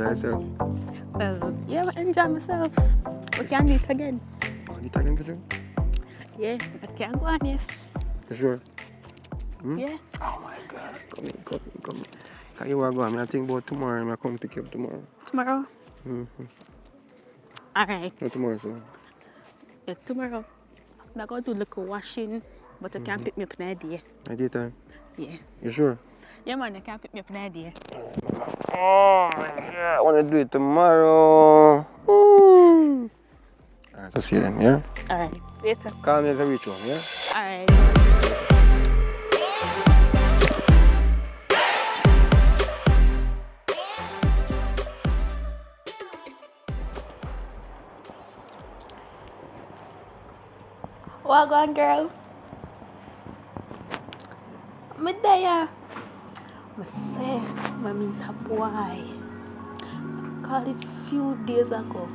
yourself? Well, yeah, I enjoy myself. We can meet again. Oh, meet again for sure? Yeah, I can go on, yes. For sure? Hmm? Yeah. Oh my God. Come in. Can you go? I think about tomorrow and I come pick you up tomorrow. Tomorrow? Mm-hmm. Alright. No, tomorrow, sir. Yeah, tomorrow. I'm going to do little washing, but you can pick me up in a day. A daytime? Yeah. You sure? Yeah, man, you can pick me up in a day. Oh my God. I want to do it tomorrow. Alright, so see you then, yeah? Alright, later. Call me as I reach home, yeah? Alright. Well gone, girl. Me there. Me say, me meet a boy. Called it few days ago.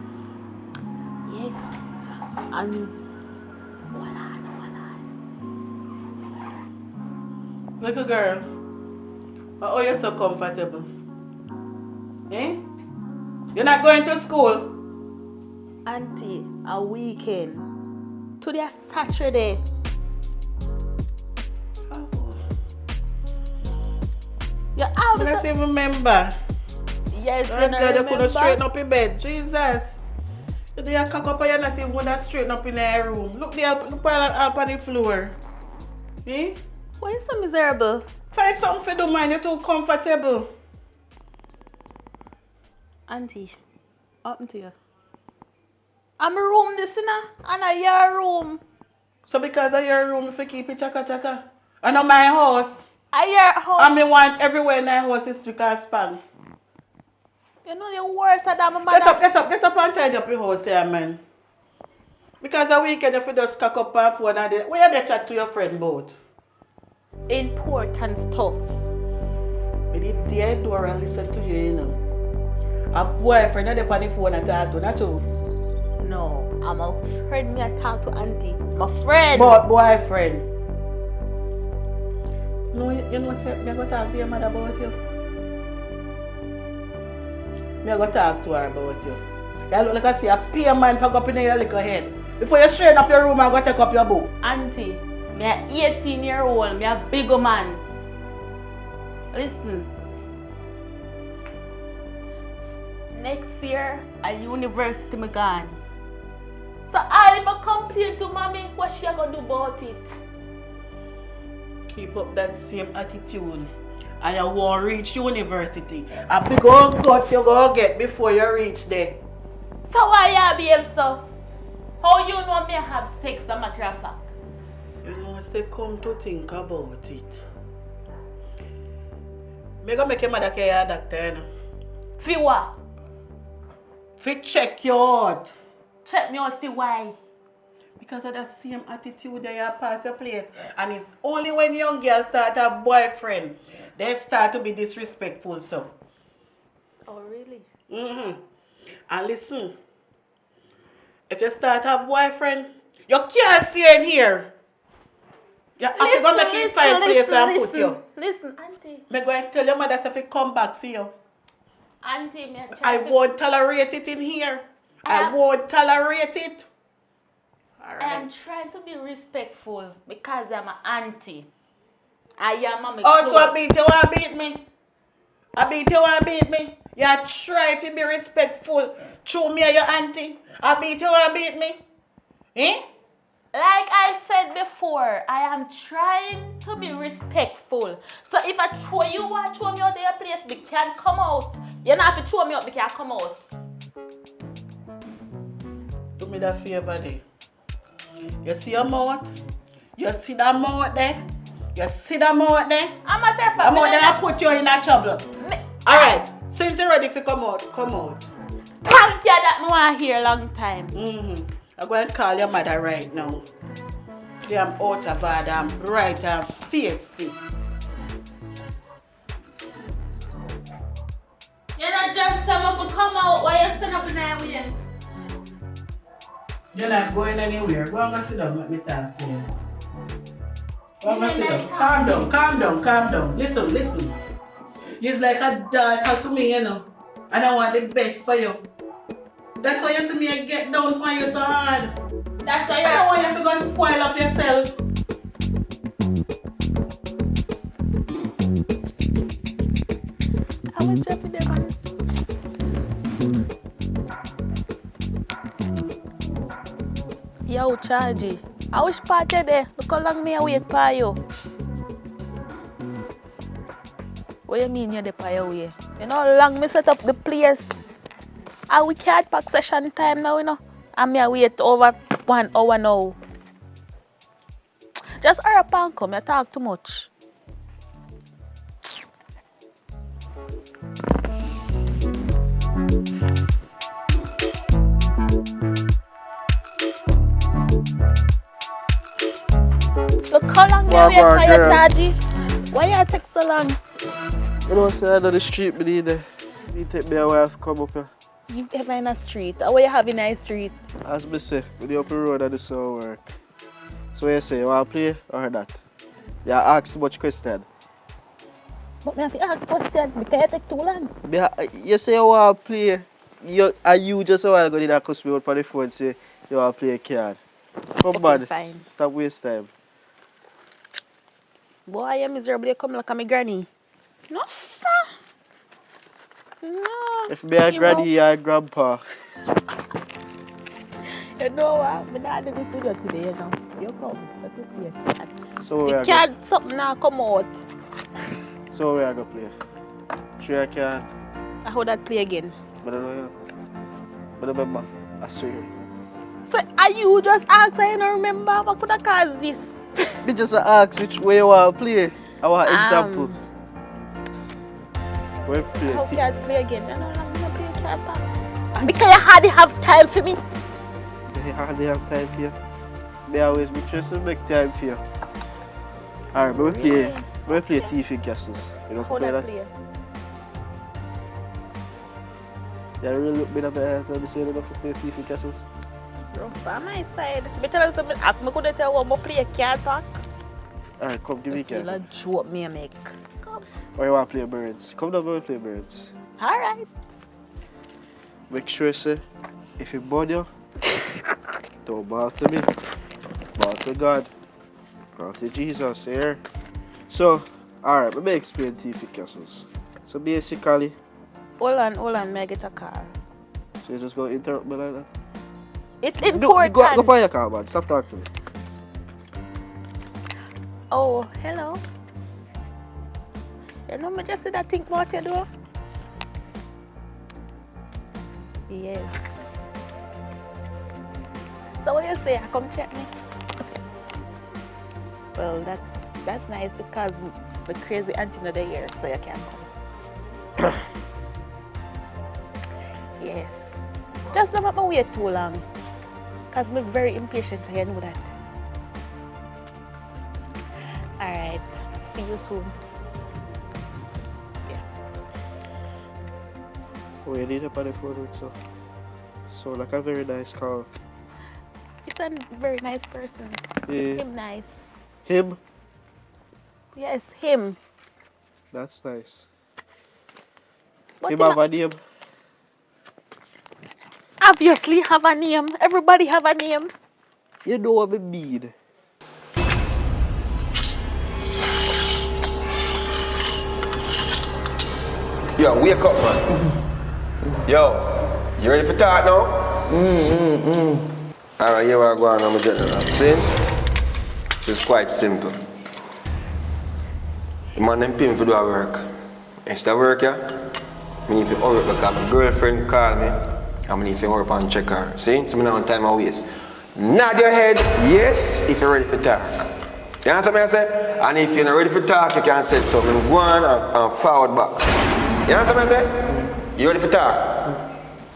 Yeah. And voila. Little girl, why are you so comfortable? Eh? You're not going to school? Auntie, a weekend. Today is Saturday. Oh. You I have don't to... even remember. Yes, Oh you God, you remember? couldn't straighten up your bed. Jesus. You do your cock up and you're not even going to straighten up in your room. Look there, look up on the floor. Eh? Why are you so miserable? Find something for do, man. You're too comfortable. Auntie, what happened to you? I'm a room this, you know, and a your room. So because of your room, if you keep it chaka. And on my house. A your house. And me want everywhere in my house is spick and span. You know you're worse than my mother. Get up and tidy up your house there, man. Because a weekend if you just cock up on phone and then, where you chat to your friend about? Important stuff. Me did dare door and listen to you, you know. A boyfriend on the phone and talk to, not you. No, I'm a friend. Me I talk to Auntie. My friend. But boyfriend. No, you know say me go talk to your mother about you. Me go talk to her about you. You look like I see a peer man pack up in your little head. Before you straighten up your room and go take up your book. Auntie, me a 18-year-old. Me a bigger man. Listen. Next year, at university me gone. So I if I complain to mommy, what she gonna do about it? Keep up that same attitude. And you won't reach university. A big old gut you gonna get before you reach there. So why you behave so? How you know me have sex, a matter of fact? You know, they come to think about it. Me gonna make your mother carry a doctor, you know. For what? Fi check you out. Check me out for why? Because of the same attitude that you pass your place. And it's only when young girls start a boyfriend, they start to be disrespectful, so. Oh, really? And listen, if you start a boyfriend, you can't stay in here. You have to go make it find place and put you. Listen, Auntie. I'm going to tell your mother if it come back for you. Auntie, me I won't tolerate it in here. I won't tolerate it. All right. I am trying to be respectful because I'm an auntie. I am a Oh, so I beat you and beat me? I beat you and beat me? You try to be respectful through me and your auntie? I beat you and beat me? Eh? Like I said before, I am trying to be respectful. So if I throw you and throw me out of your place, we can't come out. You don't have to throw me out, we can't come out. Do me that favor there. You see your mouth? You see that mouth there? You see that mouth there? I'm a terrified. I'm gonna put you in a trouble. Alright, since you're ready to come out, come out. Thank you that I want to hear a long time. I'm going to call your mother right now. I'm out of order, I'm right, I'm feisty. You're not just someone to come out while you stand up in there with him. You're not going anywhere. Go and sit down, let me talk to you. Go and sit down. Calm down. Listen. You're like a daughter to me, you know. And I want the best for you. That's why you see me get down on you so hard. That's why I don't want you to go spoil up yourself. I will drop it there, man. Yo, Chargy. I wish party there. Look how long me I wait for you. What you mean you're there for your way? You know how long me set up the place? And we can't pack session time now, you know. And me I wait over 1 hour now. Just hurry up and come. You talk too much. Look how long you wait for your Chargy. Why you take so long? You know, say I know the street, but need take me a while to come up here. You ever in a street? Or what you have in a street? As me say, with the open road and the so work. So what you say, you want to play or that? You ask too much question. But me have to ask question because you take too long. You say you want to play, you just a while ago did that cuss me out on the phone say you want to play a card. Come Okay, on, fine. stop waste time. Boy, I am miserable. You come like my granny. No, sir. No. If me a granny or a grandpa. You know what? I'm not doing this video today, you know. You come. Let me play a card. So The card, something now come out. So we are going to play. Three I can. I hold that play again. But I don't know. But I remember. I swear. So, are you just ask? I don't remember. What could I cause this? Me just ask which way you want to play. I want example. Where play? I hope you had play again. I don't know. I'm going to play card back. Because you hardly have time for me. I hardly have time for you. Me always be trying to make time for you. Alright, but we play TV castles. You know, How play that that? play? Yeah, really look me up at me say enough to play TV castles. Rough by my side. Me tell you something. I could tell you what play a card back. Alright, come give me a You'll card. joke me and make. Come. Or you want to play birds? Come down and play birds. Alright. Make sure, say, if you burn you, don't bow to me. Bow to God. Bow to Jesus here. So, alright, let me explain TV castles. So basically, Hold on, may I get a call? so you just go interrupt me like that. It's Go important. on your car, man. Stop talking to me. Oh, hello. You know me just did that think about you do? Yes. So what you say? Come check me. Well, that's nice because the crazy auntie not there, so you can come. Yes. Just don't make me wait too long. Because I'm very impatient, I know that. Alright. See you soon. Yeah. Oh, you need up on the phone with so. So like a very nice call. It's a very nice person. Yeah. Him nice. Him? Yes, him. That's nice. But Him you have know, a name? obviously have a name. Everybody have a name. You know what I mean. Yo, wake up, man. Yo, you ready for talk now? Alright, here we go on, I'm a general. See? It's quite simple. The man them pay me for do a work. Instead of work, yeah, I need to hurry up because my girlfriend called me and I need to hurry up and check her. See? So I don't have time to waste. Nod your head, yes, if you're ready for talk. You understand what I say? And if you're not ready for talk, you can say something. Go on and forward back. You understand what I say? You ready for talk?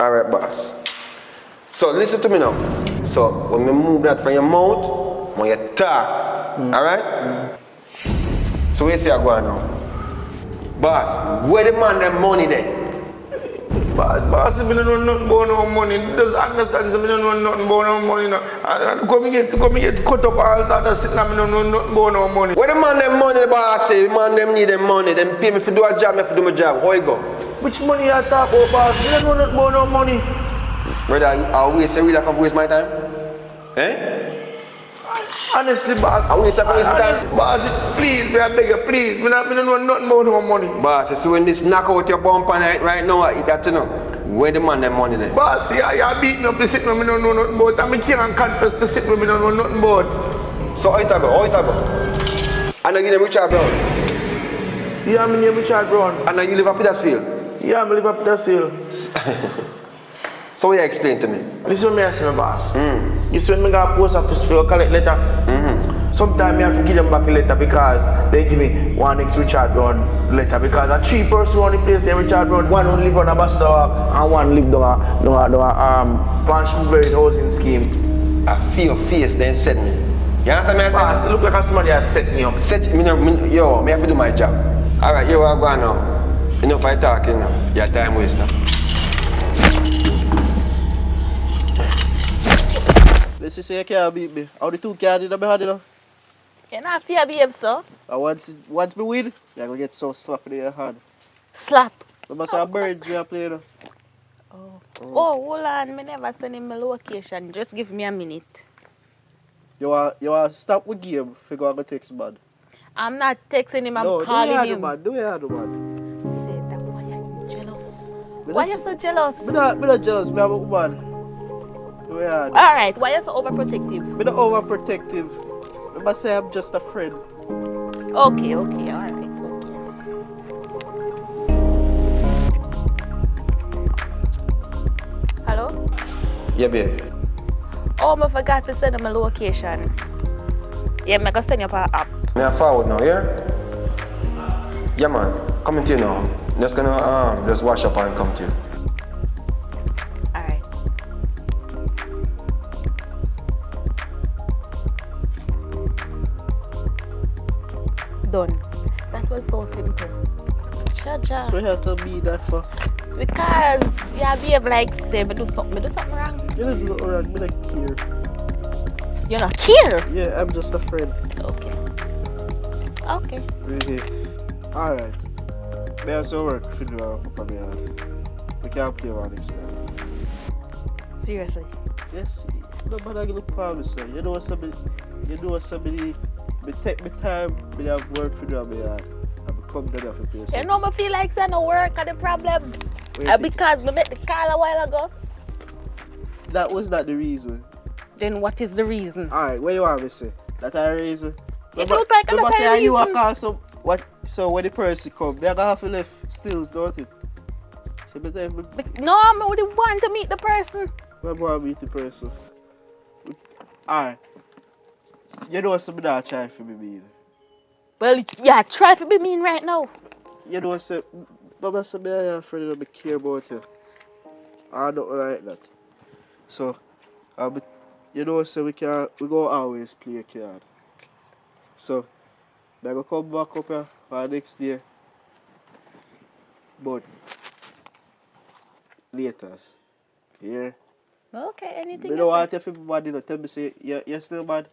Alright, boss. So listen to me now. So when we move that from your mouth, when you talk, alright? So where you say I go on now? Boss, where the man them money there? Boss, if you don't know nothing about no money, just understand, if you don't know nothing about no money, no. Come get cut up all sorts of shit, and I don't know nothing about no money. Where the man them money, the boss say, the man them need them money, them pay me for do a job, me for do my job. How you go? Which money you talk about, boss? You don't know nothing about no money. Brother, I waste you really come waste my time? Eh? Honestly, boss. I waste my time. Honestly, boss, please, me I beg you, please. Me don't know nothing about no money. Boss, you see when this knock out your bumper right now, I eat that you know. Where the man them money there? Boss, you're beating up the sick man, me don't know nothing about. And me can't confess the sick man, me don't know nothing about. So how it go? How it go? And you name Richard Brown? Yeah, my name is Richard Brown. And you live at Petersfield? Yeah, I live up Petersfield. So what you explain to me? Listen to me, I say, my boss. You see when I go to post office for collect letter, sometimes I have to give them back a letter because they give me one ex Richard Brown letter because a 3 person on the place named Richard Brown. One only live on a bus stop and one live down a Shrewsbury housing scheme. I feel your face then set me. You understand me? I Boss, said? it look like somebody has set me up. Set me, yo, me have to do my job. Alright, here we are going now. Enough I talk, you know. Your time waster. Let's say you can't beat me. How the 2 can't in my hand, you know? You not fear behave, sir. And once me win, you're gonna get so slapped in your hand. Slap. Remember some birds we are playing, you know? Oh, hold on. Me never send him my location. Just give me a minute. You want to stop with game if you go on the text, man. I'm not texting him, I'm No, calling him. Do you have the man? Say that why you jealous? Why you so jealous? Me not jealous, me have a woman. Do you have? Alright, why you so overprotective? Me not overprotective. Remember say I'm just a friend. Okay, alright, okay. Hello? Yeah, babe. Oh, I forgot to send him a location. Yeah, I'm gonna send you an app. Me a forward now, yeah? Yeah, man. Coming to you now. Just gonna just wash up and come to you. Alright. Done. That was so simple. Cha-cha. So you have to be that for. Because you behave like say me do something wrong. You don't do nothing wrong, me not care. You not care? Yeah, I'm just a friend. Okay. Really. Alright. Me have some work to do up me hand. We can't play one next time. Seriously. Yes, nobody look for me, sir. You know somebody me take me time, me have work to do on my hand. And come down off the place. You know me feel like say no work are the problem. Wait, Because me met the call a while ago. that was not the reason. Then what is the reason? Alright, what you want me to say? That a reason? It look like Remember another say you a reason. call some what so when the person come, they are gonna have to left stills, don't it? So me tell me No, I would want to meet the person. when I meet the person. Alright. You know something that try for me mean. Well, yeah, try to be mean right now. You know say Mama say me and your friend don't care about you. I don't like that. So you know say we go always play a card. So I go come back up here for the next day. But later. Yeah. Okay, anything You you don't say. want everybody to tell me say you're still mad.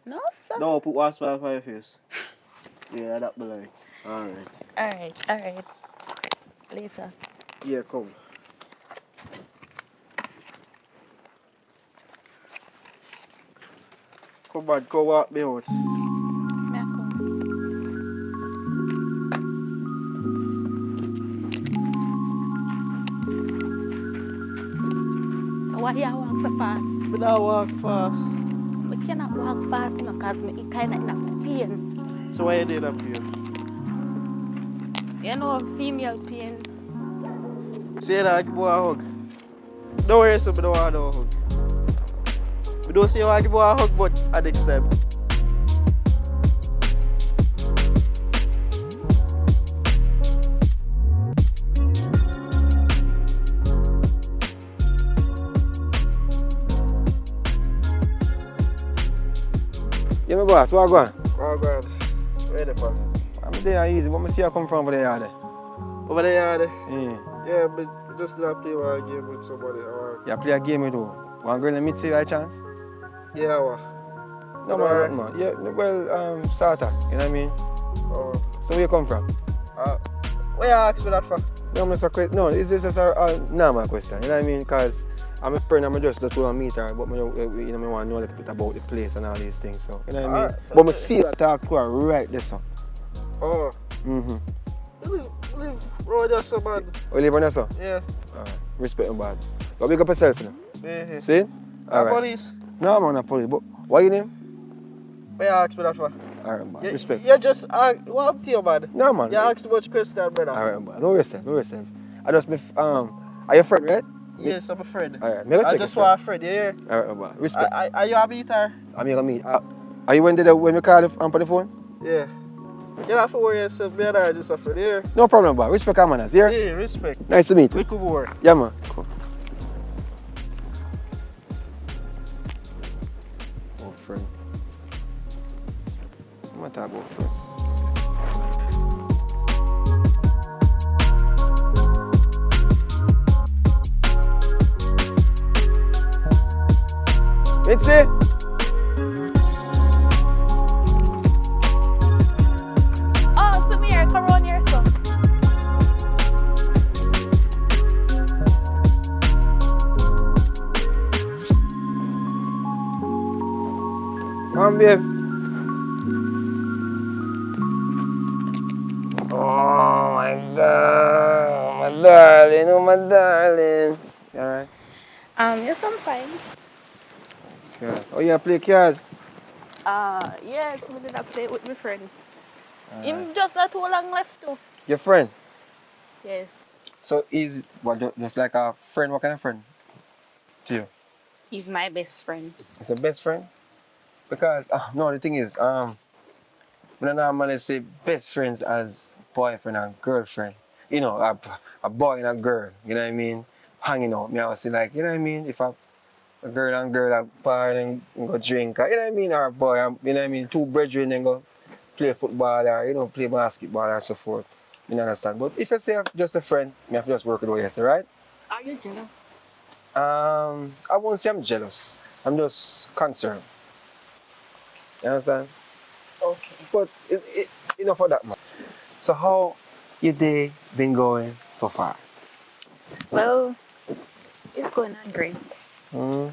No, sir. No, put one smile on your face. Yeah, that be like. Alright. Alright. Later. Yeah, come. Come on, go walk me out. May I come? So why you walk so fast? But I walk fast. We cannot walk fast because me kind of in a pain. So why you did up here? You know, female pain. Say that, I give you a hug. Don't worry, so I don't want no hug. We don't say I give you a hug, but at next time. Yeah, my boss, where you going? Oh, God. Where the fuck? I'm there easy, but I see you come from over there. Over there, Yeah. yeah, but just not play one game with somebody. Or, You play a game with who? One girl in mid-sea by chance? yeah, what? No, man, man. Yeah, well, starter, you know what I mean? Oh. So where you come from? Where you ask me that for? No, Mr. Question. No, it's just a normal question. You know what I mean? Because I'm a friend, I'm just to meet her, but I want to know a little bit about the place and all these things. So, you know what I mean? But I see her talk to her right there, so. Oh. Mm-hmm. You live road there, so man. Oh, you live on there, so? Yeah. Alright. Respect you, bad. But big up yourself, you know? Yeah. See? Alright. Police. No, I'm not police. But what your name? Why you ask me that for? Alright, man. Respect. You just what up to you, man? No, man. You ask too much question, brother. Alright, man. No yourself. I just, are you a friend, right? Yes, I'm a friend. Alright, I just want a friend, you hear? Alright, man. Respect. Are you a meter? I'm here to meet. Are you when we call you on the phone? Yeah. You don't have to worry yourself, me and I are just a friend, here. No problem, man. Respect our manners, yeah? Yeah, respect. Nice to meet you. We could work. Yeah, man. Cool. Oh, friend. I'm gonna talk about friend. Mitzi? Oh, Samir, come on here, son. Come on, babe. Oh my God, my darling, oh my darling. You alright? Yes, I'm fine. Yeah. Oh, you play cards? Yes, we did not play with my friend. Him just not too long left too. Your friend? Yes. So is what just like a friend? What kind of friend? To you? He's my best friend. It's a best friend? Because no, the thing is, we don't normally say best friends as boyfriend and girlfriend. You know, a boy and a girl. You know what I mean? Hanging out. Me I was say like, you know what I mean? If a girl and girl are party and go drink, you know what I mean? Or a boy, you know what I mean? Two brethren and go play football or, you know, play basketball or so forth. You understand? But if you say just a friend, me have to just work with you, right? Are you jealous? I won't say I'm jealous. I'm just concerned. You understand? Okay. But enough of that, man. So how your day been going so far? Well, it's going on great. But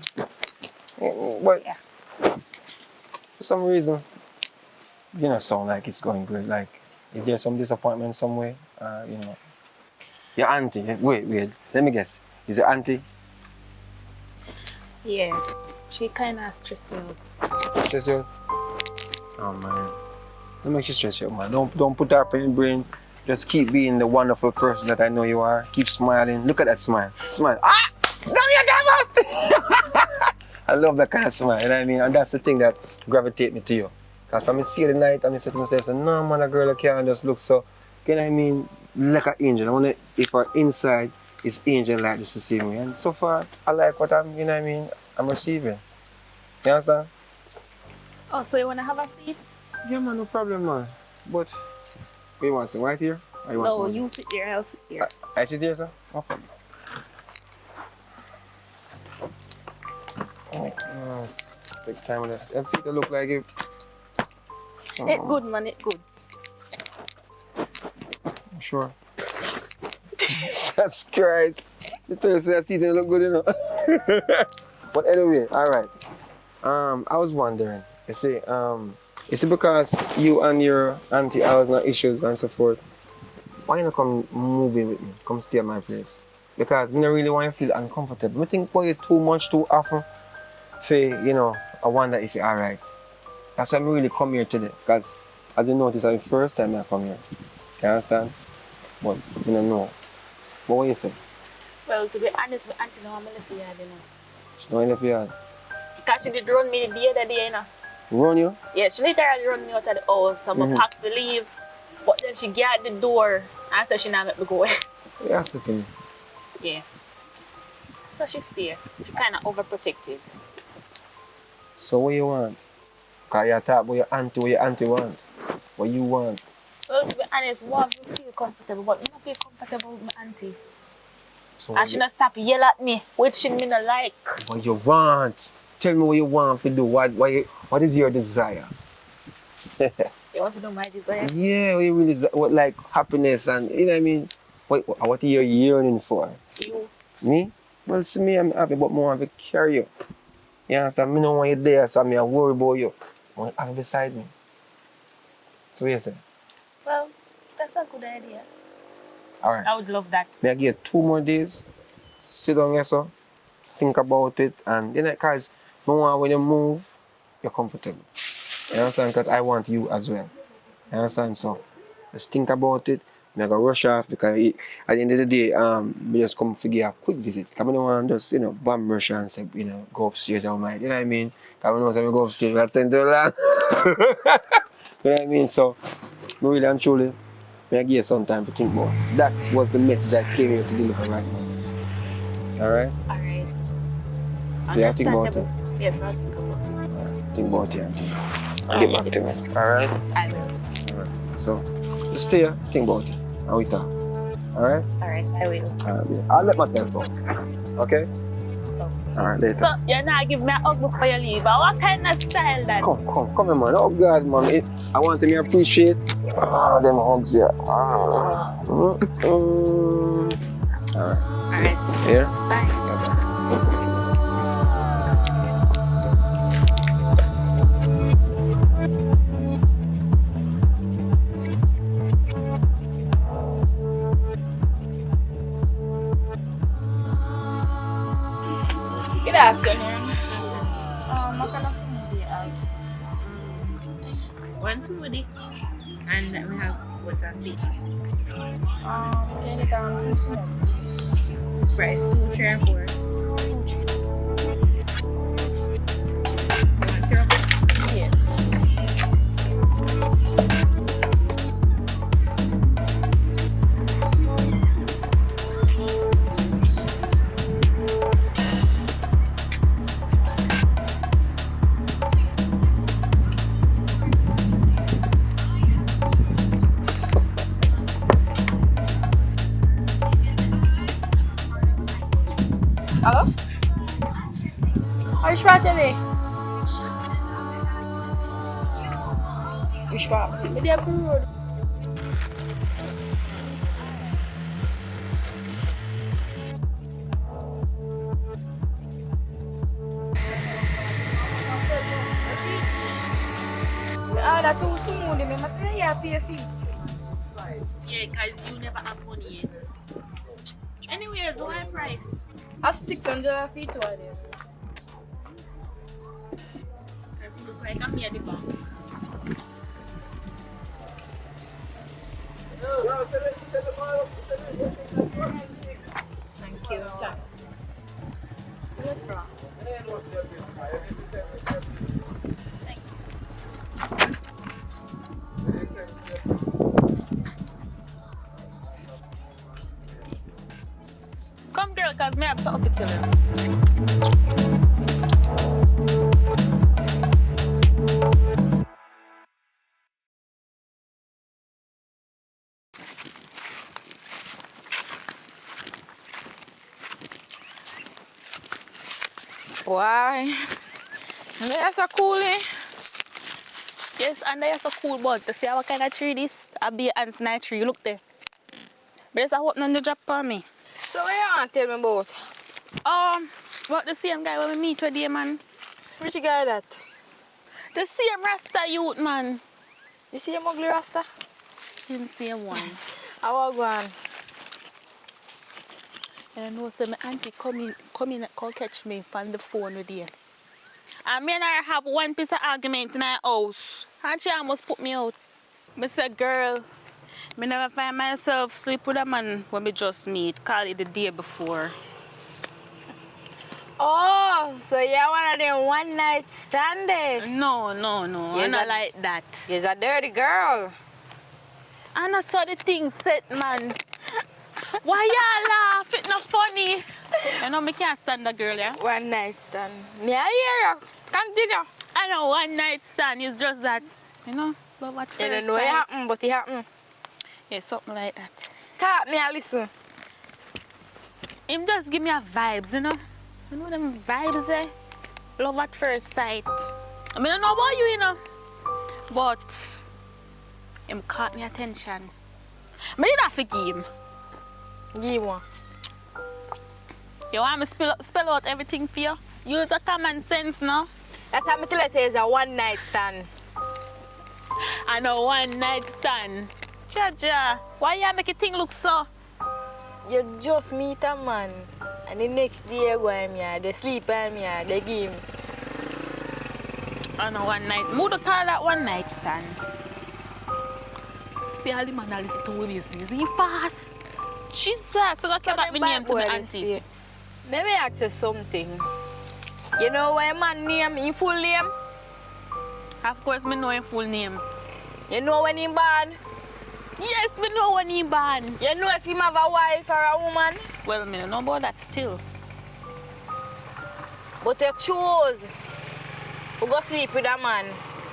Yeah. for some reason, you know, sound like it's going great. Like, is there some disappointment somewhere? You know, your auntie. Wait. Let me guess. Is your auntie? Yeah. She kind of stressed me out. Stress you? Oh man, don't make you stress you, man. Don't put that up in your brain. Just keep being the wonderful person that I know you are. Keep smiling. Look at that smile. Smile. Ah! No, you devil! I love that kind of smile. You know what I mean? And that's the thing that gravitate me to you. Cause when I see the night, I'm saying to myself, no man, a girl can't just look so. You know what I mean? Like an angel. I wanna, if her inside is angel like this to see me. And so far, I like what I'm. You know what I mean? I'm receiving. You understand? Oh, so you want to have a seat? Yeah, man, no problem, man. But, you want to sit right here? Or you want No, to you sit there, I'll sit there. I sit here, sir? No problem. Take time with this. Let's see it look like it. It's good, man, it's good. Sure. Jesus Christ. The Thursday season look good, you know. But anyway, alright. I was wondering, is it because you and your auntie always have issues and so forth? Why you not come move in with me? Come stay at my place? Because I don't really want you to feel uncomfortable. I think about you too much, too often. For, you know, I wonder if you're alright. That's why I really come here today. Because as you notice, it's the first time I come here. You understand? But you don't know. But what you say? Well, to be honest, my auntie know I'm left the yard, you know. She's not in the yard. Because she did run me the other day, you know. Run you? Yeah, she literally run me out of the house. I'm going to pack to leave. But then she got the door and said she not let me go. Yeah, that's the thing. Yeah. So she stay. She kind of overprotective. So what you want? Because you talk about what your auntie want. What you want? Well, to be honest, want to feel comfortable, but I don't feel comfortable with my auntie. So And she not stop yell at me, which she me not like. what you want? Tell me what you want to do. What is your desire? You want to know my desire? Yeah, what you really what like happiness and you know what I mean? What are you yearning for? You. Me? Well, see me, I'm happy, but I want to carry you. You understand? I don't want you there, so I'm worried about you. I want you beside me. So what you say? Well, that's a good idea. Alright. I would love that. May I give you 2 more days? Sit down here, so think about it, and you know, because when you move, you're comfortable. You understand? Because I want you as well. You understand? So just think about it. I'm gonna rush off because at the end of the day, we just come figure a quick visit. Because I don't want to just, bomb rush and say, go upstairs all night. You know what I mean? Because I know when we go upstairs, we attend to that. You know what I mean? So, really and truly, I give you some time to think more. That was the message I came here to deliver right now. Alright? Alright. So you have to think about it. Yes, I'll think about it. Alright. Think about it, Auntie. I'll get back to you. Alright? I will. Alright. So, just stay here, think about it. And we talk. Alright? Alright, I will. Alright, yeah. I'll let myself go. Okay? Alright, later. So, you're not giving me a hug before you leave. What kind of style that? Come here, man. Oh, God, man. I want to appreciate them hugs, yeah. Alright. See you. Alright. Here? Bye. Bye-bye. Good afternoon. What kind of smoothie out? One smoothie. And we have what's on the Can you down 2 smoothies? It's price 2, 3, and 4. 2, 3. You want syrup? Yeah. Hello? Which part are they? Which part? Maybe up the road. That too smooth, I must say you pay your feet. Yeah, because you never have money yet. Anyways, why price? That's 600 feet over there. Because you look like I'm here at the bank. Thank you. Thanks. What's wrong? Come girl, cause me have something to tell you. Why? That's so cool, eh? Yes, and there's a cool bug. To see what kind of tree this? A be ants night tree. Look there. But there's a hope none to drop on me. So what you want to tell me about? About the same guy when we meet today, man. Which guy that? The same Rasta youth, man. You see him ugly Rasta? The same one. I will go on. And I know so my auntie come catch me on the phone with you. And me and her have one piece of argument in our house. And she almost put me out. I said, girl, I never find myself sleep with a man when we just meet. Call it the day before. Oh, so you're one of them one night standers. No. Yes, I'm not like that. You're a dirty girl. And I saw the thing set, man. Why y'all laugh? It's not funny. You know, me can't stand a girl, yeah? One night stand. Me, I hear you. Continue. I know one night stand is just that, you know, but what You don't first know it sight. happen, but it happen. Yeah, something like that. Cat me, I listen. Him just give me a vibes, you know? You know them vibes, eh? Love at first sight. I mean, I don't know about you, you know? But him caught me attention. I did not forgive him. Give one. You want me spell out everything for you? Use a common sense, no? That's how me tell you say it's a one night stand. I know one night stand. Jaja, why you make it thing look so? You just meet a man and the next day go him here, they sleep him here, they give him. I know one night. Who do call that one night stand? See all the man that listen to what business. He fast. Jesus, so got to back my name to my auntie. Maybe ask you something. You know what man name, his full name? Of course, me know him full name. You know when he born? Yes, me know when he born. You know if he have a wife or a woman? Well, me don't know about that still. But you choose to go sleep with a man.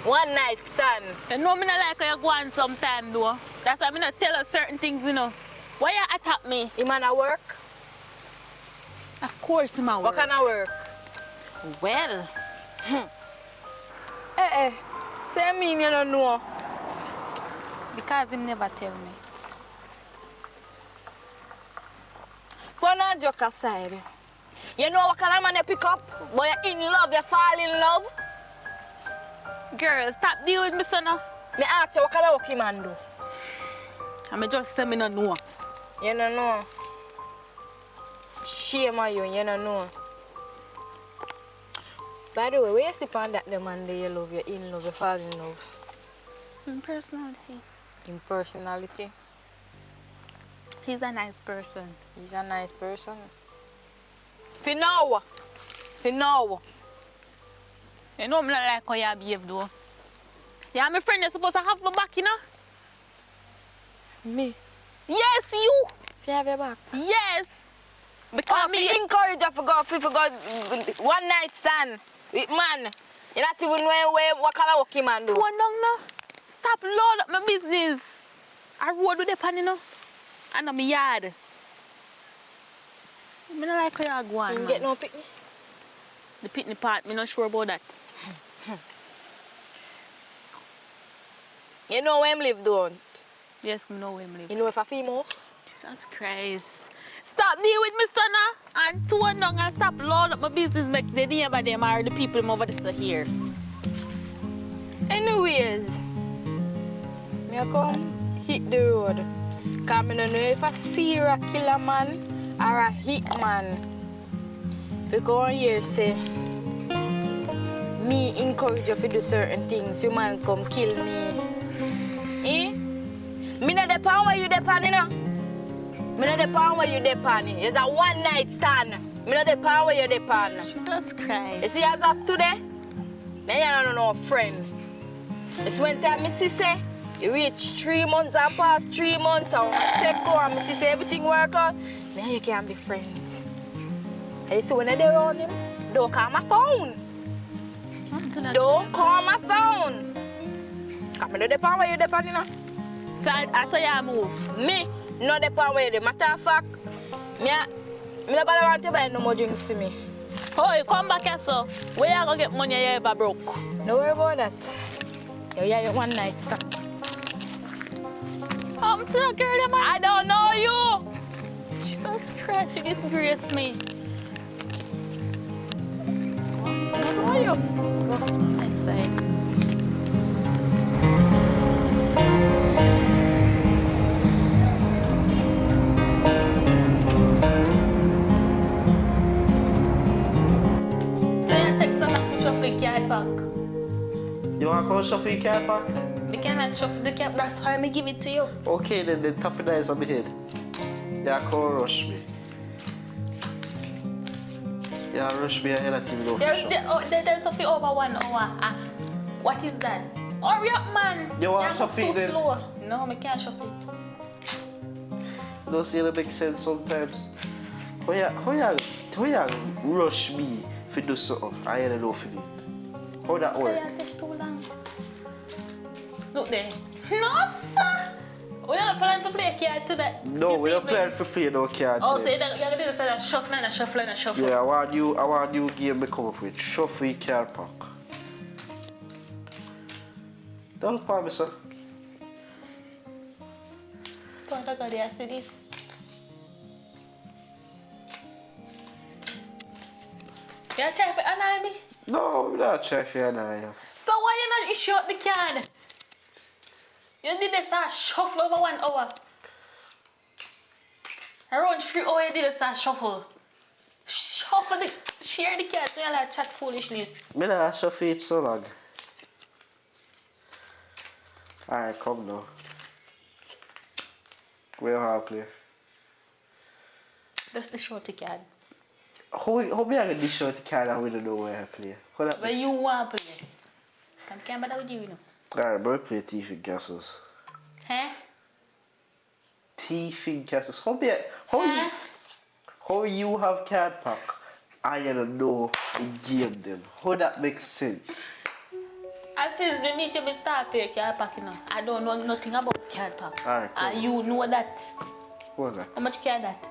One night stand. You know me not like how you go on sometime though. That's why me not tell you certain things, you know. Why you attack me? He man a work? Of course, him a What work. kind of work? Well, Say mean you don't know. because him never tell me. For no joke aside. You know what kind of man you pick up? But you're in love, you fall in love. Girl, stop dealing with me, son. Me ask you what kind of work he man do? I just say me not know. You don't know. Shame on you, you don't know. By the way, where you sleep on that the man that you love, you're in love, you fall in love? In personality. In personality. He's a nice person. He's a nice person. For now. For now. You know me not like how you behave though. Yeah, my friend, you're supposed to have my back, you know? Me? Yes, you! If you have your back. Yes! Because Oh, me encourage you for go one night stand with man. You not even know what kind of work he man do. Go on down now. Stop load up my business. I road with the pan, you know? And I'm my yard. I don't like how you go on, You man. get no picnic? The picnic part, I'm not sure about that. You know where him live, don't? Yes, I know where I live. You know if a female? Jesus Christ. Stop dealing with me, son, and tone down and stop load up my business, make the neighbor them or the people over there here. Anyways, me come hit the road. Cause I don't know if a serial killer man or a hit man. We go on here say, me encourage you to do certain things. You man come kill me. Eh? Me not depend where you depend, you know? Me not depend where you depend. It's a one night stand. Me not depend where you depend. Jesus Christ. You see, as of today, me don't know no friend. It's when time me see say, you reach 3 months and past 3 months or second and me see say everything work out, then you can be friends. And you see when they're around him, don't call my phone. Don't call my phone. Cause me no depend where you depend, you know. So I saw you move. Me, no depend where you. Matter of fact, me no bother want to buy no more drinks to me. Oh, you come back here, so where you gonna get money you ever broke? No worry about that. Yeah, you one night stand. To a girl, man. I don't know you. Jesus Christ, you disgrace me. How are you? I say. So you take some back to shuffle the card back. You want to come shuffle your car back? We cannot shuffle the cap, that's why I give it to you. Okay, then top it eyes on my head. Yeah, come rush me. Yeah, rush me ahead of you though. There's something over 1 hour. What is that? Hurry up, man. You want You're shuffle too it then? slow. No, I can't shuffle it. You don't see it make sense sometimes. How you rush me if you do something? I ain't know for me. How that work? It take too long. Look there. No, sir. We're not planning to play a card today. No, we don't plan for play no card. Oh, so you're going to do this shuffling and shuffling and shuffling. Yeah, I want new game to come up with. Shuffle your car pack. Don't promise, sir. What I got there, see this? You try to annoy me? No, I'm not trying for you now. So why you not issue out the card? You did this shuffle over 1 hour. Around 3 hours you did this shuffle. Shuffle the, share the card so you like chat foolishness. Me not shuffle it so long. Alright, come now. Where you want to play? That's the shorty card. How me I get this short card and we don't know where I play? Hold up. Where you want to play? I can't bother with you, you know. Alright, bro, play Thief Castles. Huh? Thief Castles. Huh? How you have card pack and you don't know the game then? How that makes sense? And since we meet you, we start play card pack, you know. I don't know nothing about card pack. Alright, cool. And you know that. What that? How much card that?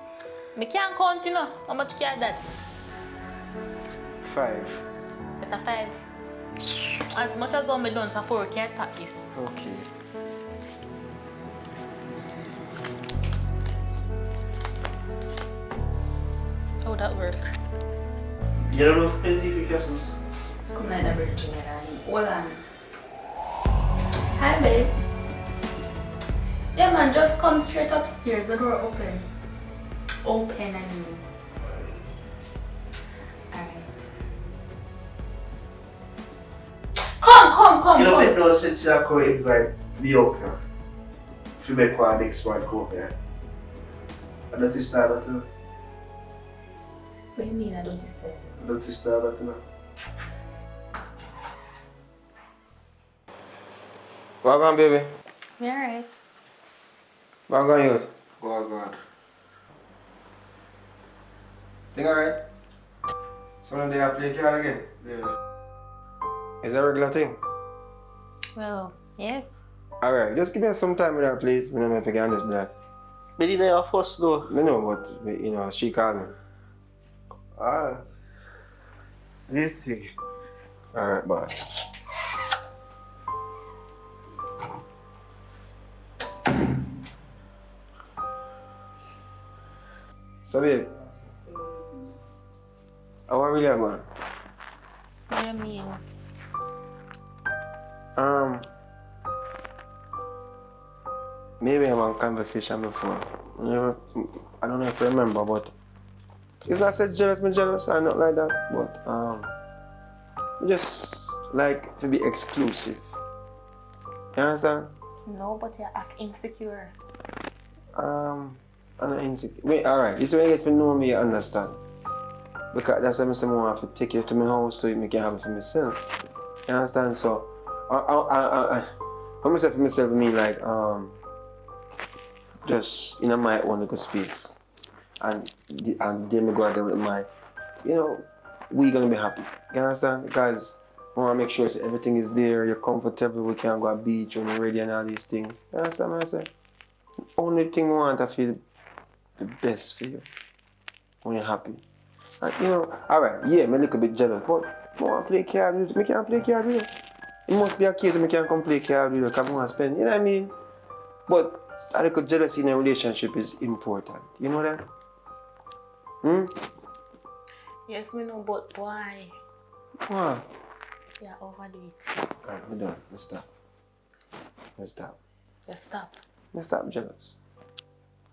Me can't count, you know. How much card that? 5. It's a 5. As much as all me done, it's a 4 card pack this. Okay. How that work? You don't know if play Thief Castles? Come like that, Virginia, darling. Hold on. Hi, babe. Yeah, man, just come straight upstairs. The door open. Open, I mean. Alright. Come. You don't make no sense to go invite me up here. If you make one next one go up here. I don't start that now. What do you mean I don't disturb? I don't start that now. Walk on, baby. Me alright. Walk on, you. Go on. Think alright? So they are play card again? Yeah. Is that a regular thing? Well, yeah. Alright, just give me some time with her, please. I don't know if I can understand that. Me didn't have first though. I know, but, you know, she called me. Ah. You think? Alright, boss. So, babe, how are we really going? What do you mean? Maybe I had a conversation before. You know, I don't know if you remember, but it's not said jealous, me jealous or not like that, but just like to be exclusive. You understand? No, but you act insecure. I'm not insecure. Wait, alright, this is when you get to know me, you understand. Because that's why I say I want to take you to my house so you can have it for myself. You understand? So, when I say for myself, I mean like, just in my own little space. And then I go out there with my, you know, we're gonna be happy. You understand? Because I want to make sure so everything is there, you're comfortable, we can go to the beach when you're ready and all these things. You understand what I say? Only thing I want to feel the best for you when you're happy. And, you know, alright, yeah, I'm a little bit jealous, but I want to play card with you. I can't play card with you. It must be a case that I can't come play card with you because I want to spend, you know what I mean? But a little jealousy in a relationship is important. You know that? Yes, we know, but why? Why? Yeah, overdo it. Alright, we're done. Let's stop. Just stop. Let's stop jealous.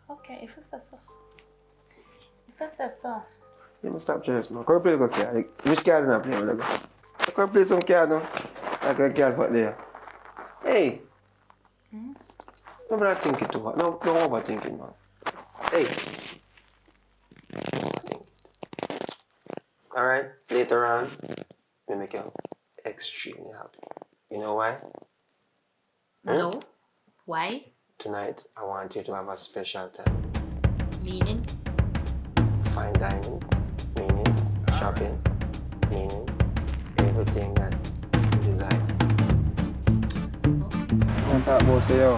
Okay, if you say so. Yeah, let's stop jealous, man. Come play a card. Like, which card do you play? Like, come play some card now. Like a card for there. Hey! Don't bother thinking too hard. No overthinking, man. Hey! Alright, later on, we make you extremely happy. You know why? No. Why? Tonight, I want you to have a special time. Meaning? Fine dining, meaning shopping, meaning everything that you desire. I talk about say, yo,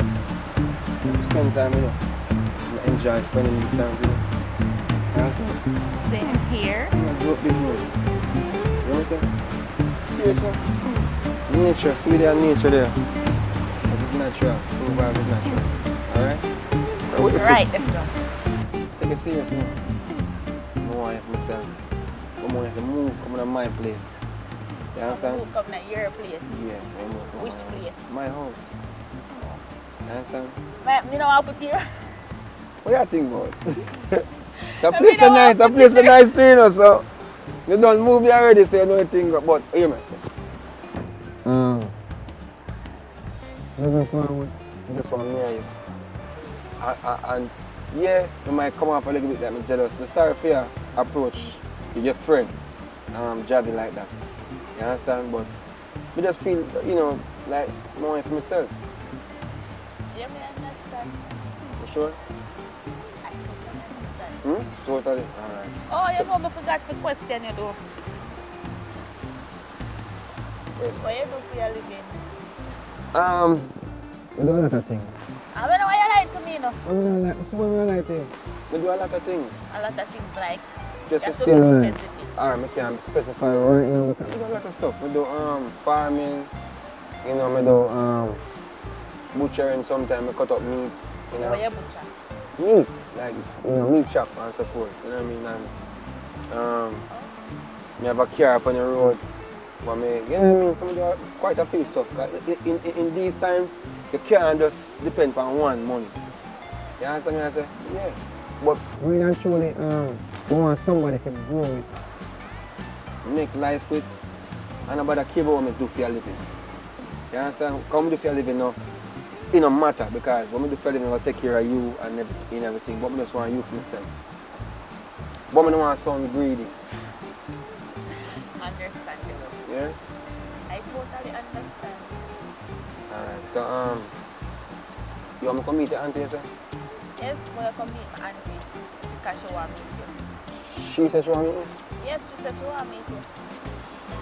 you spend time, you know, and enjoy spending this time with you. You understand? Same here. Do it business. You understand? Seriously? Nature, see there nature there. It is natural. Full vibe is natural. Alright? Right, so. Take it serious, man. I want it for myself. I'm gonna have to move, come to my place. You understand? Who come to your place? Yeah, I move to Which my house. place? My house. You understand? Me know how to put you. What you think about? The place is nice, the place is nice to you know, so you don't move there already, so you know anything but hear me say. Moving forward, just want me and you. And yeah, you might come off a little bit that I'm jealous. I'm sorry for your approach to your friend, Javi like that. You understand? But I just feel, you know, like more for myself. Yeah, me understand. You sure? I totally understand. Totally? Alright. Oh, you know, I forgot the question you do. Yes. What you do for your living? We do a lot of things. I don't know why you lie to me, no? What do I like to do? We do a lot of things. A lot of things like. Just to you have stay be alive. specific. Alright, I can't specify right now. We do a lot of stuff. We do farming, you know, we do butchering sometimes, we cut up meat. You know. What you butcher? Meat, like, you know, meat chop and so forth. You know what I mean? And I have a car up on the road. But me, you know what I mean? So we do quite a few stuff. In these times, you can't just depend on one money. You understand me? I say, yeah. But really and truly, we want somebody to grow with, make life with, and nobody care about what we do for a living. You understand? Come we do for a living now, it don't matter because when we do for a living, I take care of you and everything, but I just want you for myself. But I don't want to sound greedy. Understandable. Yeah? I totally understand. Alright, so you want me to come meet your auntie, you say? Yes, but come meet my auntie because she want me to. She said she want me to? Yes, she said she want me to.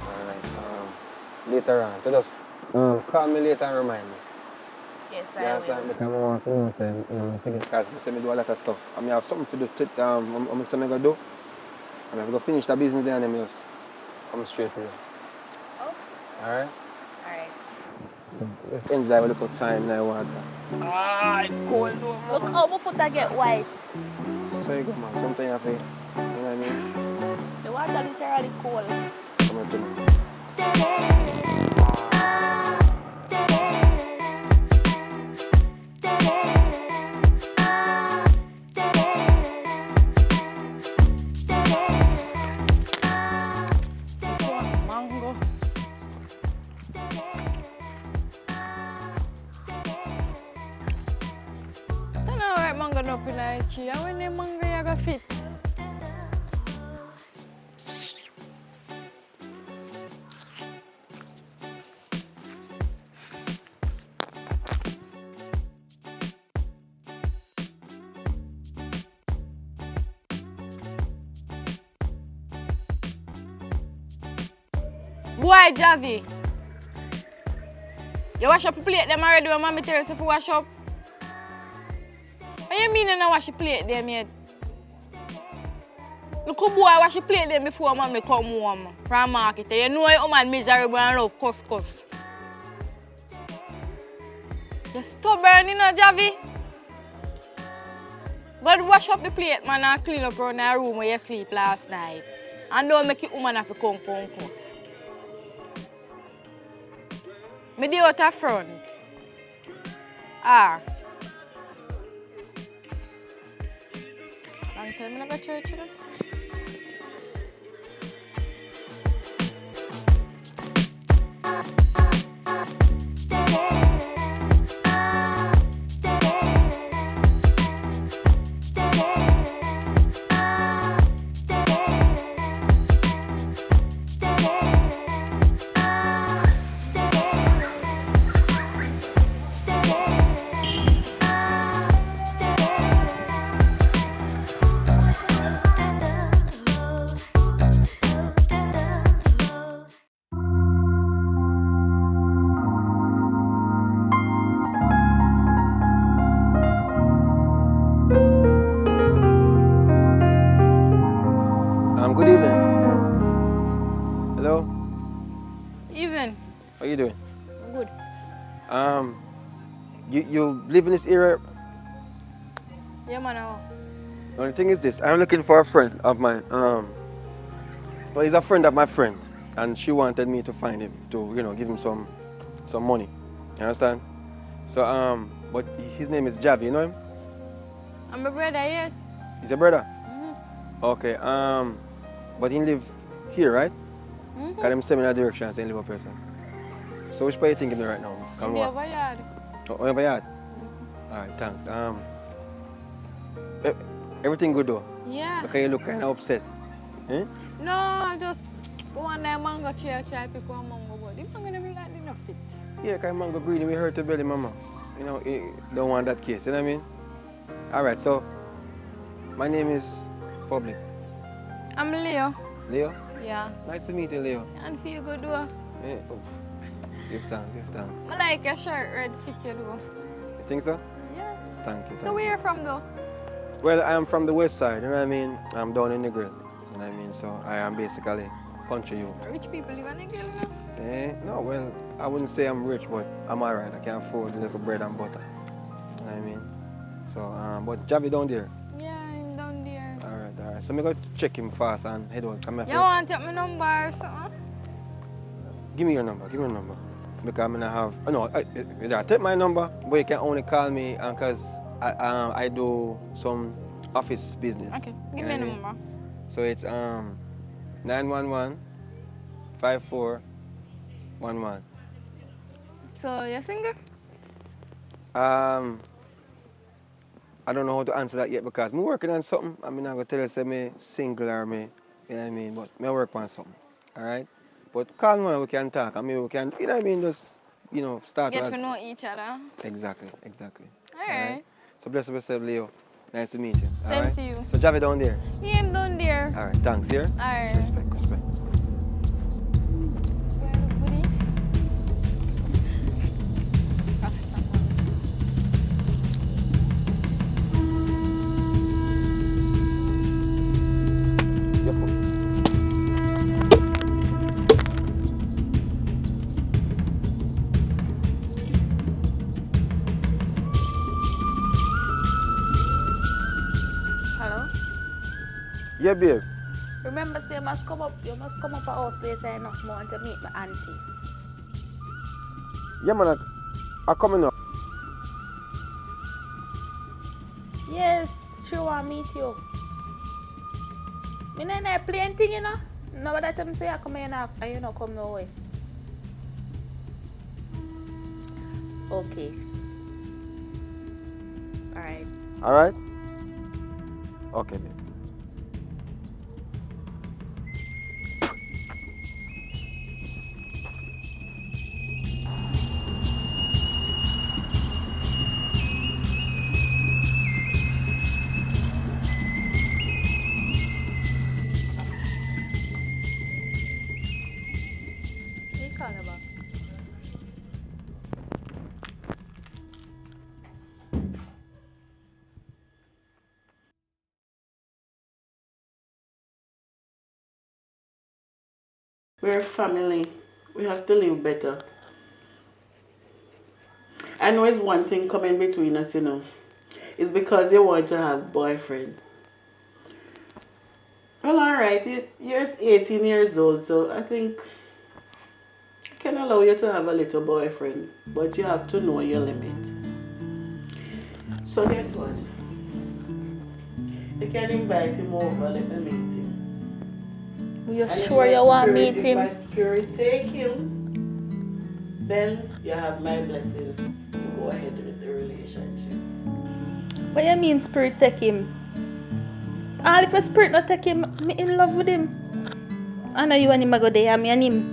Alright, later on. So just call me later and remind me. Yes, You I understand? will. Because I want to know, say, you know, forget. Because I say I do a lot of stuff. I have something to do. I'm say I go do. I'm going to finish the business there and then just come straight to you. Oh, Alright? alright. So let's enjoy a little time now. Water. It's cold though. Look how my foot get white. So you go, man. Something you have to, you know what I mean? The water literally cold. Come on to me. Mango. I don't know where mango no pin a tree. How many mango you go fit? Boy, Javi. You wash up your plate them already when mommy tell you to wash up? What you mean you not wash your plate them yet? Look how boy wash your plate them before mommy come home from market. You know your man miserable and love cuss. You stubborn, you know, Javi? But wash up the plate, man, and clean up around the room where you sleep last night. And don't make your woman have to come cuss. Me dey out front. Ah. Long time I never church, you know? Good evening. Hello? Even. How you doing? Good. You live in this area? Yeah, man. The only thing is this, I'm looking for a friend of mine. Well, he's a friend of my friend, and she wanted me to find him to, give him some money. You understand? So, but his name is Javi. You know him? I'm a brother, yes. He's a brother. Mm-hmm. Okay. But he live here, right? Mm-hmm. Cause him send me in that direction and say he live up here. So which part you thinking me right now? In the other yard. Oh, over yard. All right, thanks. Everything good though? Yeah. Okay, you look kind of upset. Eh? No, I just go on there mango chair, try pick one mango, but the mango never like enough fit. Yeah, cause mango greedy, we hurt the belly, mama. You know, you don't want that case. You know what I mean? All right, so my name is Public. I'm Leo. Leo. Yeah. Nice to meet you, Leo. And feel good, though. Yeah. Oof. Give thanks, give thanks. I like your shirt, red fit you, though. You think so? Yeah. Thank you. So where you from, though? Well, I am from the west side, you know what I mean? I'm down in the grill, you know what I mean? So I am basically country youth. Rich people live in the girl, no? No, well, I wouldn't say I'm rich, but I'm alright. I can afford a little bread and butter. You know what I mean? So, but Javi down there. Yeah, I'm down there. Alright. So I'm going to check him fast and head on. Come here. You want to take my number or something? Give me your number. Because I'm going to have... Oh, no, I take my number, but you can only call me because I do some office business. Okay, give me a number. So it's 911-5411. So, you're single? I don't know how to answer that yet because I'm working on something. I'm not going to tell you say me single or me, you know what I mean? But I work on something, all right? But call me when we can talk. I mean, we can, you know what I mean? Just, start. Get to know each other. Exactly. All right. So bless yourself, Leo. Nice to meet you. Same right? to you. So Javi down there. Yeah, I'm down there. All right, thanks, here. All right. Respect. Well, buddy. Hello? Yeah, babe. Remember, say you must come up a house later enough more to meet my auntie. Yeah, man, I coming up. Yes, she want meet you. Me not playing thing, you know. No, that time say I come here now, and you know come no way. Okay. Alright. All right? Okay, babe. He calling back. We're family. We have to live better. I know it's one thing coming between us, It's because you want to have boyfriend. Well, alright, you're 18 years old, so I think I can allow you to have a little boyfriend, but you have to know your limit. So guess what? You can invite him over, let me meet him. You And if sure my you want to spirit- meet him? If my spirit take him, then you have my blessings to go ahead with the relationship. What you mean spirit take him? All if a spirit not take him, me in love with him. I know you and him a go there, and me and him.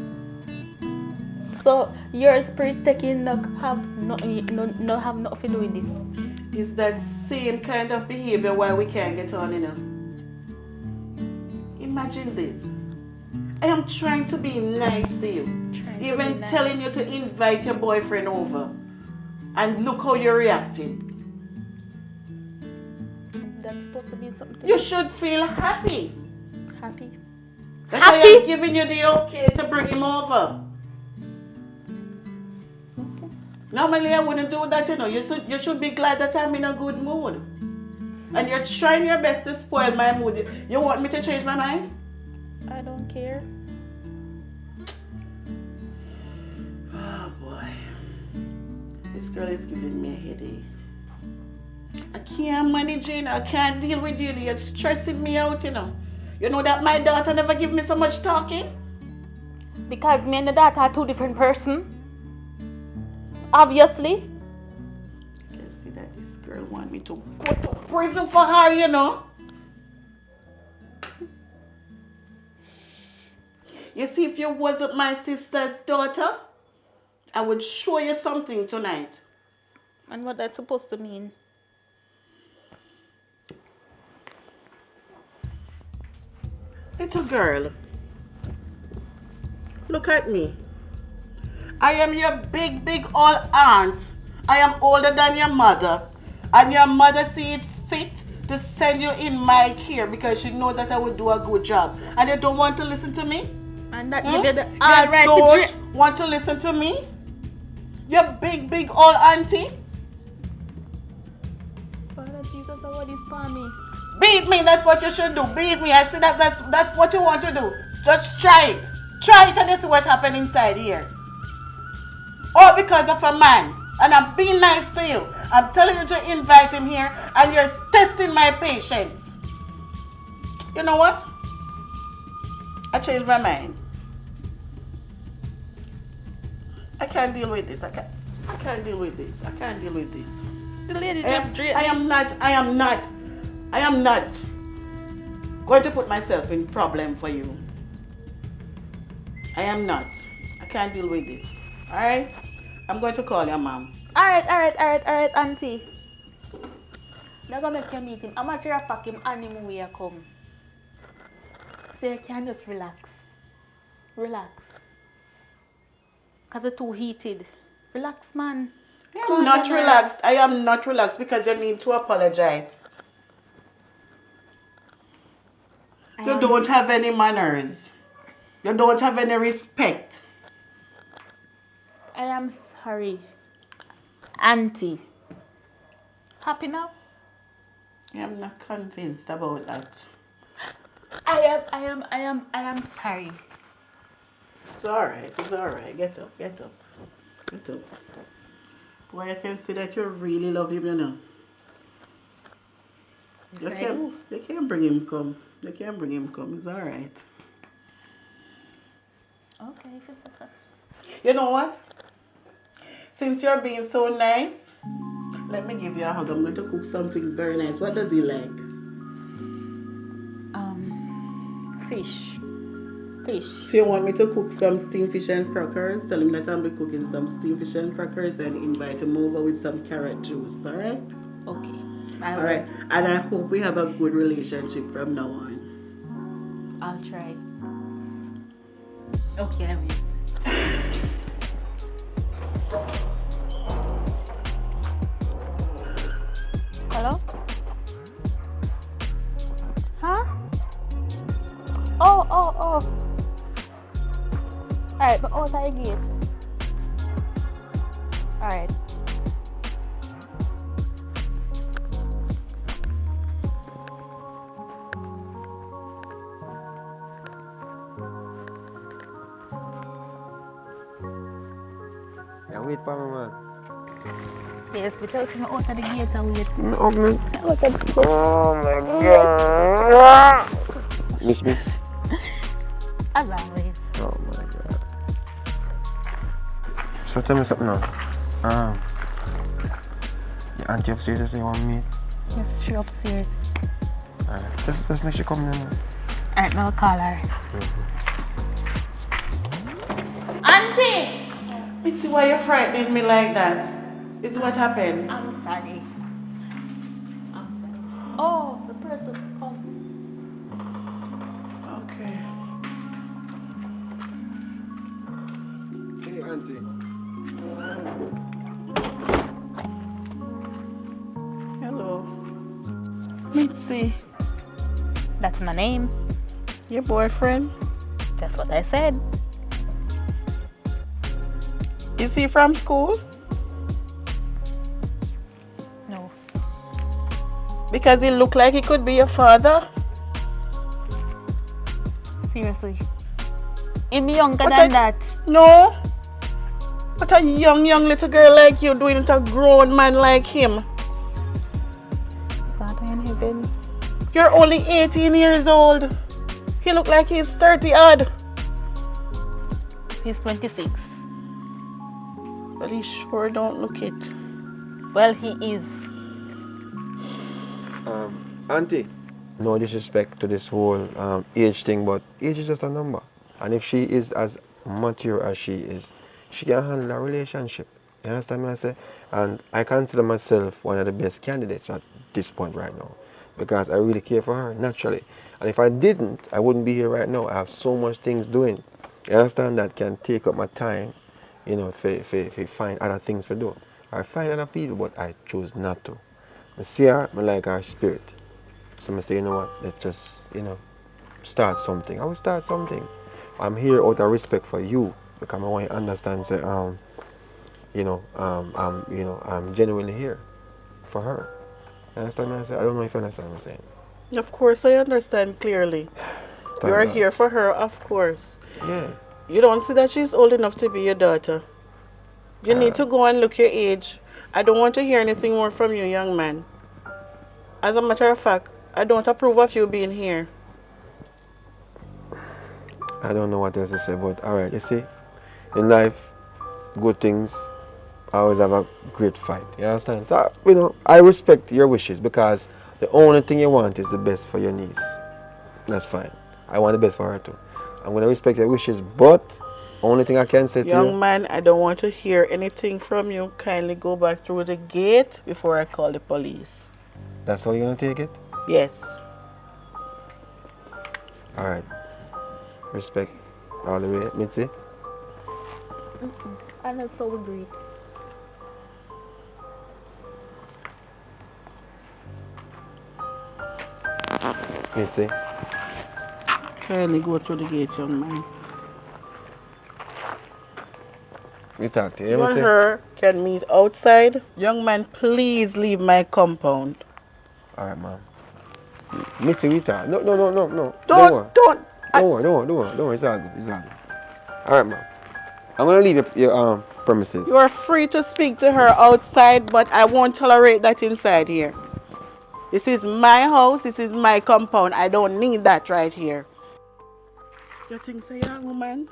So your spirit taking no have nothing to do with this. It's that same kind of behavior why we can't get on, Imagine this. I am trying to be nice to you. Even telling you to invite your boyfriend over. And look how you're reacting. That's supposed to be something to You do. should feel happy. Happy. That I am giving you the okay to bring him over. Okay. Normally I wouldn't do that, You should be glad that I'm in a good mood. And you're trying your best to spoil my mood. You want me to change my mind? I don't care. Oh boy. This girl is giving me a headache. I can't manage it. I can't deal with you. You're stressing me out, you know. You know that my daughter never give me so much talking? Because me and the daughter are two different persons. Obviously. I can see that this girl want me to go to prison for her, you know. You see, if you wasn't my sister's daughter, I would show you something tonight. And what that's supposed to mean? Little girl, look at me. I am your big old aunt. I am older than your mother. And your mother see it fit to send you in my care because she know that I will do a good job. And you don't want to listen to me? And that Hmm? you get the You all right to don't drink. want to listen to me? Your big old auntie? Father Jesus, what is for me? Beat me, that's what you should do. Beat me. I see that's what you want to do. Just try it. Try it and you see what happens inside here. All because of a man. And I'm being nice to you. I'm telling you to invite him here and you're testing my patience. You know what? I changed my mind. I can't deal with this. I can't deal with this. I can't deal with this. The lady just drink. I am not going to put myself in problem for you. I am not. I can't deal with this. Alright? I'm going to call your mom. Alright, Auntie. Now go make your meeting. I'm gonna pack him and him where you come. So you can just relax. Relax. Cause it's too heated. Relax, man. I am not relaxed. I am not relaxed because you need to apologize. You don't have any manners. You don't have any respect. I am sorry. Auntie. Happy now? I am not convinced about that. I am sorry. It's alright. It's alright. Get up. Get up. Get up. Boy, I can see that you really love him, you know. You can't bring him come. You can't bring him come. It's alright. Okay, if it's so. You know what? Since you're being so nice, let me give you a hug. I'm going to cook something very nice. What does he like? Fish. Fish. So you want me to cook some steamed fish and crackers? Tell him that I'll be cooking some steamed fish and crackers and invite him over with some carrot juice, alright? Okay. Alright. And I hope we have a good relationship from now on. I'll try. Okay, I will. Hello? Huh? Oh. Alright, but outside the gate. Alright. Yeah, wait for me, man. Yes, because I'm out of the gate and wait. Oh my god. Miss me? As always. Oh my god. So tell me something now. Your auntie upstairs does say want me? Yes, she's upstairs. Alright, just make sure come in. Alright, now I'll call her. Auntie! Missy, why you frightening me like that? Is what happened? I'm sorry. Oh, the person come. Okay. Hey, auntie. Hello. Mitzi, That's my name. your boyfriend? That's what I said. Is he from school? No. Because he looked like he could be your father? Seriously. Him younger What than a- that. No. What a young little girl like you doing to a grown man like him? God in heaven. You're only 18 years old. He look like he's 30 odd. He's 26. But he sure don't look it. Well, he is. Auntie, no disrespect to this whole age thing, but age is just a number. And if she is as mature as she is, she can handle a relationship. You understand what I say? And I consider myself one of the best candidates at this point right now because I really care for her naturally. And if I didn't, I wouldn't be here right now. I have so much things doing. You understand that can take up my time, you know, if find other things to do. I find other people, but I choose not to. I see her, I like her spirit. So I say, you know what, let's just, you know, start something. I will start something. I'm here out of respect for you because I want you to understand, say, I'm genuinely here for her. You understand what I say? I don't know if you understand what I'm saying. Of course, I understand clearly. Thank You're God. here for her, of course. Yeah. You don't see that she's old enough to be your daughter. You need to go and look your age. I don't want to hear anything more from you, young man. As a matter of fact, I don't approve of you being here. I don't know what else to say, but alright, you see, in life, good things always have a great fight. You understand? So, you know, I respect your wishes because the only thing you want is the best for your niece. That's fine. I want the best for her too. I'm going to respect your wishes, but only thing I can say to Young you, man, I don't want to hear anything from you. Kindly go back through the gate before I call the police. that's how you're going to take it? Yes. Alright. Respect all the way, Mitzi. And that's so great. Mitzi. Kindly go through the gate, young man. We talk to you, You and Mitzi. her can meet outside. Young man, please leave my compound. Alright, mom. Mitzi, we talk. No. Don't worry. Don't. Don't worry. It's all good. Alright, mom. I'm going to leave your premises. You are free to speak to her outside, but I won't tolerate that inside here. This is my house. This is my compound. I don't need that right here. You think so, young woman?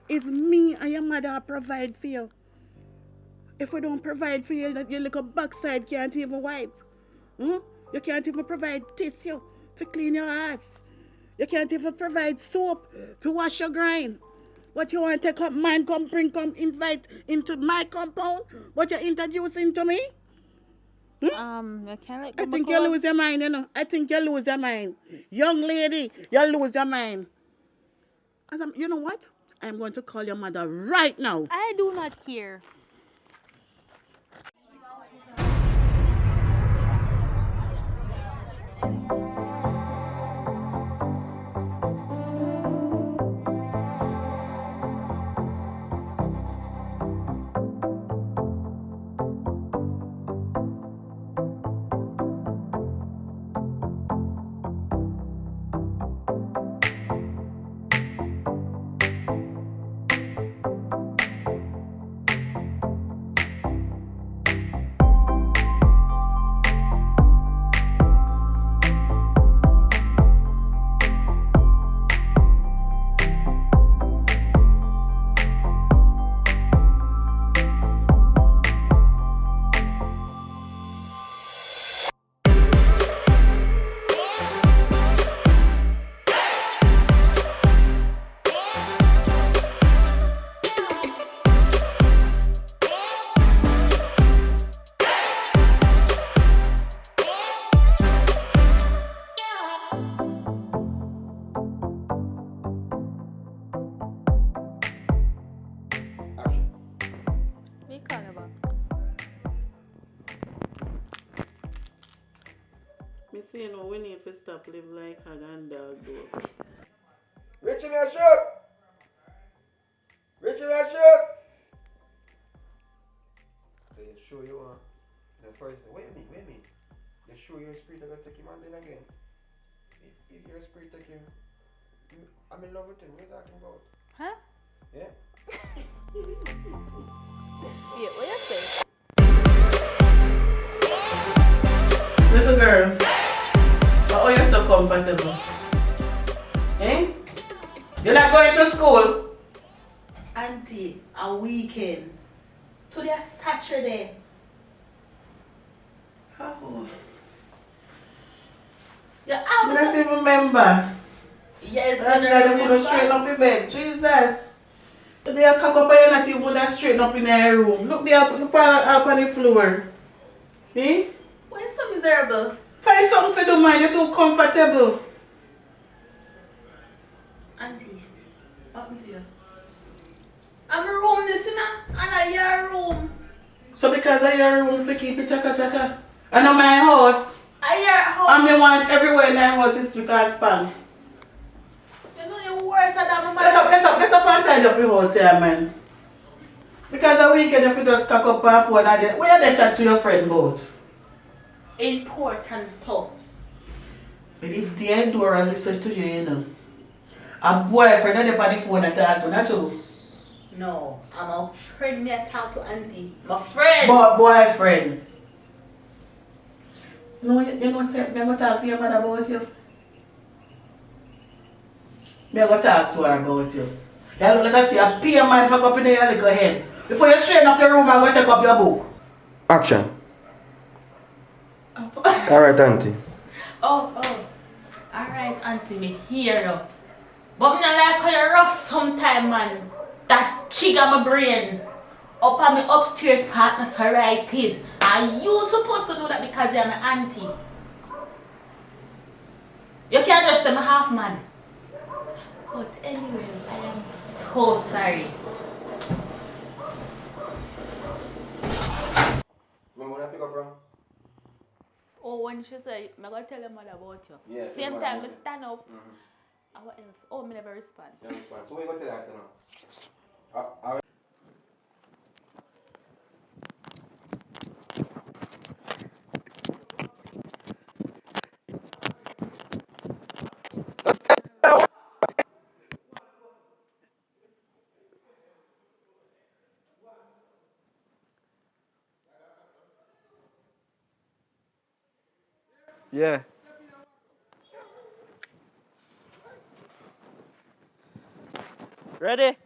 It's me and your mother provide for you. If we don't provide for you, your little backside can't even wipe. You can't even provide tissue to clean your ass. You can't even provide soap to wash your grind. What you want to take up mine, come invite into my compound? What you introducing to me? I can't let go I think you lose your mind, you know. I think you lose your mind. Young lady, you lose your mind. You know what? I'm going to call your mother right now. I do not care. Me call her back. Me say, you know, we need to stop live like hog and dog though. Richie, me a shoot! So you sure you want the first wait me. You sure your spirit are gonna take him on then again? If your spirit take him, I'm in love with him. What are you talking about? Huh? Yeah. Yeah, what you say? Little girl, oh, you're so comfortable. Eh? You're not going to school? Auntie, a weekend. Today Saturday. Oh. Yeah, I don't even remember. Yes, I'm glad you couldn't straighten up your bed. Jesus. Today I cock up and you're not even gonna straighten up in your room. Look there, look up on the floor. Eh? Why you so miserable? Find something to do, man. You're too comfortable. Auntie, what happened to you? I'm a room this, and your room. So because of your room, if you keep it chaka chaka. And on my house. Your house. And me want everywhere in my house is because span. You know you're worse than my Get up and tidy up your house there, man. Because a weekend if you just cock up and phone and then, where you chat to your friend about? important stuff. But if they door and listen to you, you know. A boyfriend and they on the phone and talk to, not you. No, I'm a friend. Me I talk to Auntie. My friend. But boyfriend. You know, say, me go talk to your mother about you. Me go talk to her about you. You look like I see a peer man pack up in your little head. Before you straighten up your room and go take up your book. Action. Alright, Auntie. Oh. Alright, Auntie, me hear you. But me not like how you rough sometime, man. That chick on my brain. Up on my upstairs partner righted. And you supposed to do that because you're my auntie. You can't just say my half man. But anyways, I am so sorry. Remember where I pick up from? Oh, when she said, I'm going to tell your mother about you. Yeah, Same tell time, my I mother. stand up. And what else? Oh, me never respond. You understand? So what you going to tell her now? Yeah. Ready?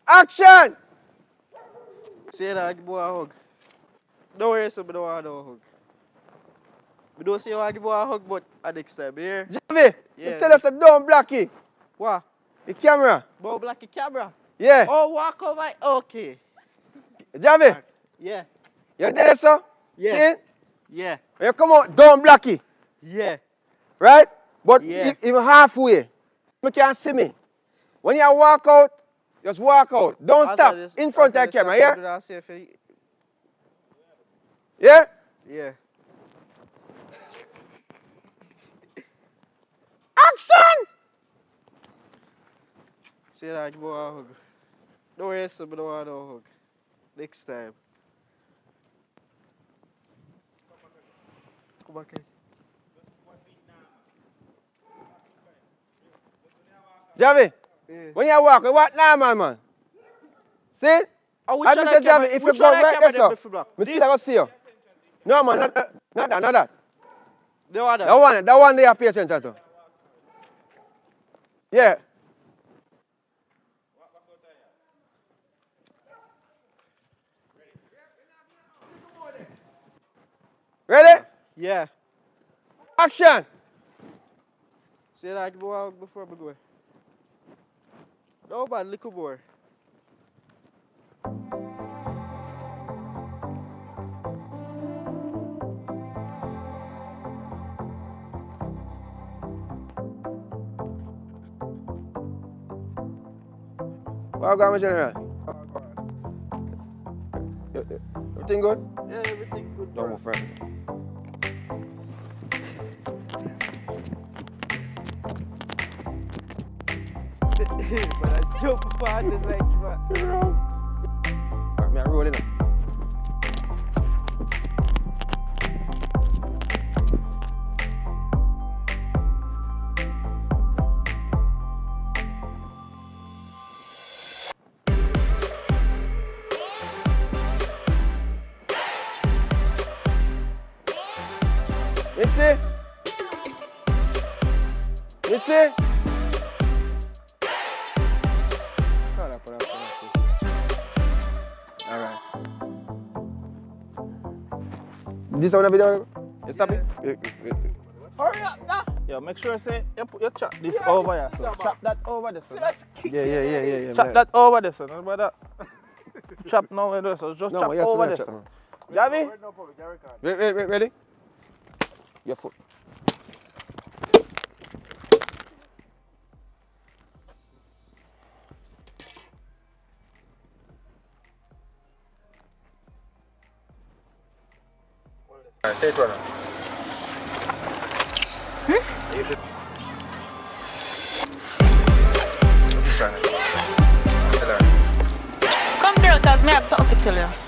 Action! Say that, give boy a hug. Don't worry, so I don't want no hug. I don't say I want to give boy a hug, but at next time, here. Javi, Yeah. you tell us to don't blocky What? the camera. Bow black camera. Yeah. Oh, walk over. Okay. Javi, Yeah. you tell us so? Yeah. See? Yeah. When you come out, don't blocky, Yeah. right? But Yeah. even halfway, you can see me. When you walk out, just walk out. Don't stop in front of the camera, yeah? Yeah? Yeah. Action! Say that, give boy a hug. Don't worry, so I don't want no hug. Next time. Come back here. Javi, Yeah. when you walk now, man. See? Oh, which I one just I said, camera- Javi, if you which go one I right camera there, them so, if you block? me This? still I go see you. No, man, not that. The other. That one they are pay attention to. Yeah. Ready? Yeah. Action! Say that, give boy a hug before I go. No, man, little more. Well, go on, General. Everything good? Yeah, everything good. No bro. more friend. But I jump apart and like, man. Alright, me I roll in now. Mitzi? Mitzi? Alright. This one a video? You stop it? Hurry up, nah. Yo, make sure say you chop this over here. So chop that over this one. Yeah. Chop that over this one. Remember that? Chop now and this. So just chop over this one. Javi? Wait, ready? Your foot. Say it, brother. Come girl, cause me have something to tell you.